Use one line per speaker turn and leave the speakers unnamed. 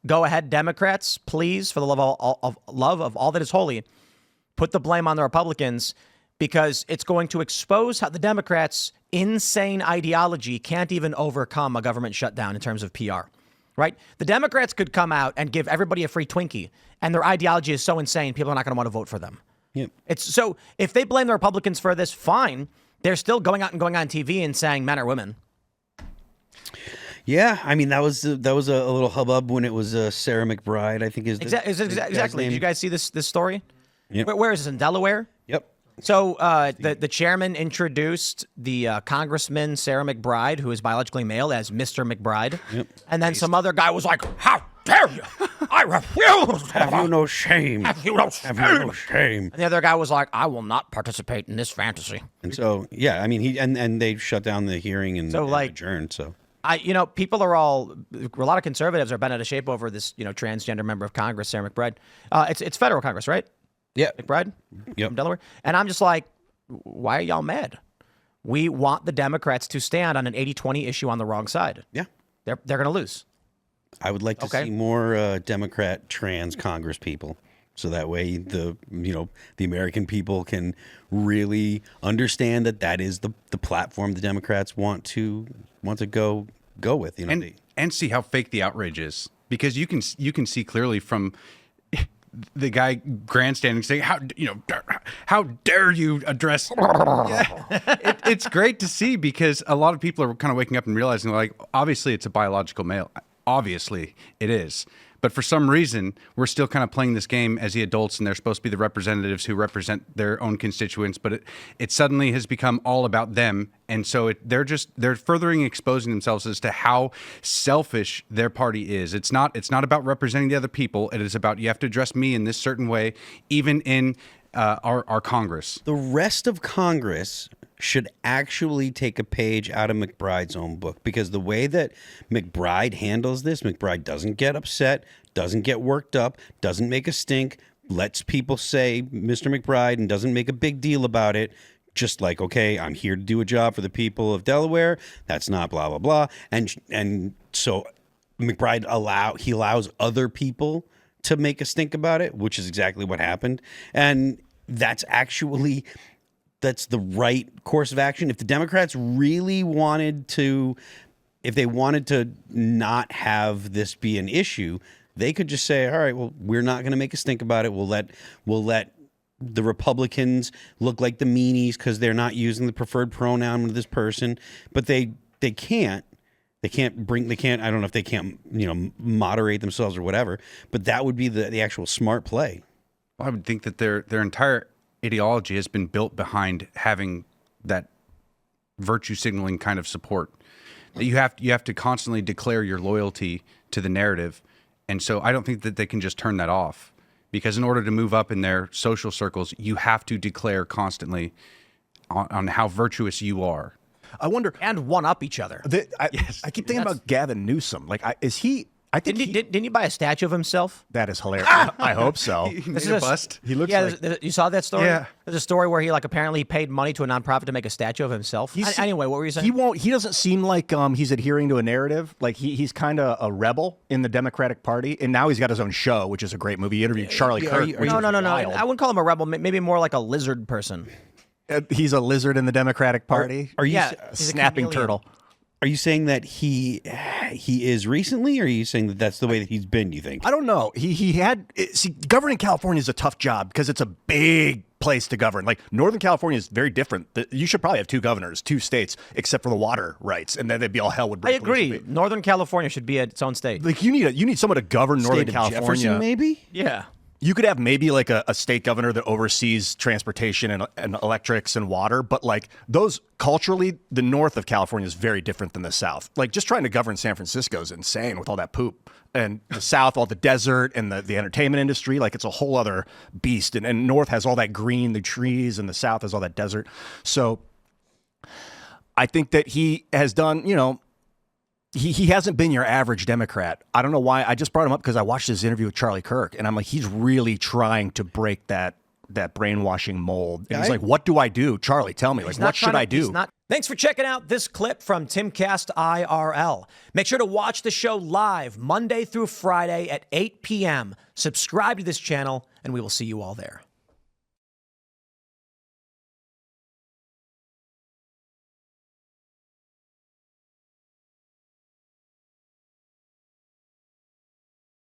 go ahead, Democrats, please, for the love of all that is holy, put the blame on the Republicans, because it's going to expose how the Democrats' insane ideology can't even overcome a government shutdown in terms of PR, right? The Democrats could come out and give everybody a free Twinkie, and their ideology is so insane, people are not going to want to vote for them.
Yep.
It's so if they blame the Republicans for this, fine. They're still going out and going on TV and saying men are women.
Yeah, I mean that was a little hubbub when it was Sarah McBride, I think is
exactly. Did you guys see this story?
Yep.
Where is this, in Delaware?
Yep.
So the chairman introduced the Congressman Sarah McBride, who is biologically male, as Mr. McBride.
Yep.
And then some other guy was like, "How dare you! I refuse!
Have you no shame?
Have you no shame?
Have you no shame?"
And the other guy was like, "I will not participate in this fantasy."
And so, yeah, I mean, and they shut down the hearing and adjourned. So.
People are a lot of conservatives are bent out of shape over this, transgender member of Congress, Sarah McBride. It's federal Congress, right?
Yeah.
McBride?
Yep.
From Delaware. And I'm just like, why are y'all mad? We want the Democrats to stand on an 80-20 issue on the wrong side.
Yeah.
They're going to lose.
I would like to see more Democrat trans Congress people. So that way the American people can really understand that is the platform the Democrats want to go with,
and see how fake the outrage is, because you can see clearly from the guy grandstanding saying how dare you address it's great to see, because a lot of people are kind of waking up and realizing, like, obviously it's a biological male, obviously it is, but for some reason we're still kind of playing this game as the adults, and they're supposed to be the representatives who represent their own constituents, but it suddenly has become all about them. And so they're furthering exposing themselves as to how selfish their party is. It's not about representing the other people. It is about, you have to address me in this certain way, even in our Congress.
The rest of Congress should actually take a page out of McBride's own book, because the way that McBride handles this, McBride doesn't get upset, doesn't get worked up, doesn't make a stink, lets people say Mr. McBride and doesn't make a big deal about it. Just like, okay, I'm here to do a job for the people of Delaware. That's not blah, blah, blah. And so McBride allows other people to make a stink about it, which is exactly what happened. And that's the right course of action. If the Democrats really wanted to not have this be an issue, they could just say, all right, well, we're not going to make a stink about it. We'll let the Republicans look like the meanies because they're not using the preferred pronoun of this person. But they can't. I don't know if they can't, moderate themselves or whatever, but that would be the actual smart play.
Well, I would think that their entire ideology has been built behind having that virtue signaling kind of support. That you have to constantly declare your loyalty to the narrative. And so I don't think that they can just turn that off, because in order to move up in their social circles, you have to declare constantly on how virtuous you are.
I wonder,
and one up each other.
I keep thinking about Gavin Newsom. Like, is he? I think
didn't he buy a statue of himself?
That is hilarious. I hope so.
This is a bust.
He looks like.
You saw that story?
Yeah.
There's a story where he apparently paid money to a nonprofit to make a statue of himself. Anyway, what were you saying?
He doesn't seem like he's adhering to a narrative. Like he's kind of a rebel in the Democratic Party, and now he's got his own show, which is a great movie. He interviewed Charlie Kirk.
No. I wouldn't call him a rebel. Maybe more like a lizard person.
He's a lizard in the Democratic Party.
Are you
snapping turtle?
Are you saying that he is recently, or are you saying that that's the way that he's been, you think?
I don't know. Governing California is a tough job because it's a big place to govern. Like, Northern California is very different. You should probably have two governors, two states, except for the water rights, and then it'd be all hell would break.
I agree. Northern California should be its own state.
Like, you need someone to govern Northern California.
Jefferson, maybe?
Yeah.
You could have maybe like a state governor that oversees transportation and electrics and water, but like those culturally, the north of California is very different than the south. Like, just trying to govern San Francisco is insane with all that poop. And the south, all the desert and the entertainment industry, like it's a whole other beast. And north has all that green, the trees, and the south has all that desert. So I think that he has done, He hasn't been your average Democrat. I don't know why. I just brought him up because I watched his interview with Charlie Kirk, and I'm like, he's really trying to break that that brainwashing mold. And he's like, what do I do? Charlie, tell me. Like, what should I do?
Thanks for checking out this clip from Timcast IRL. Make sure to watch the show live Monday through Friday at 8 p.m. Subscribe to this channel, and we will see you all there.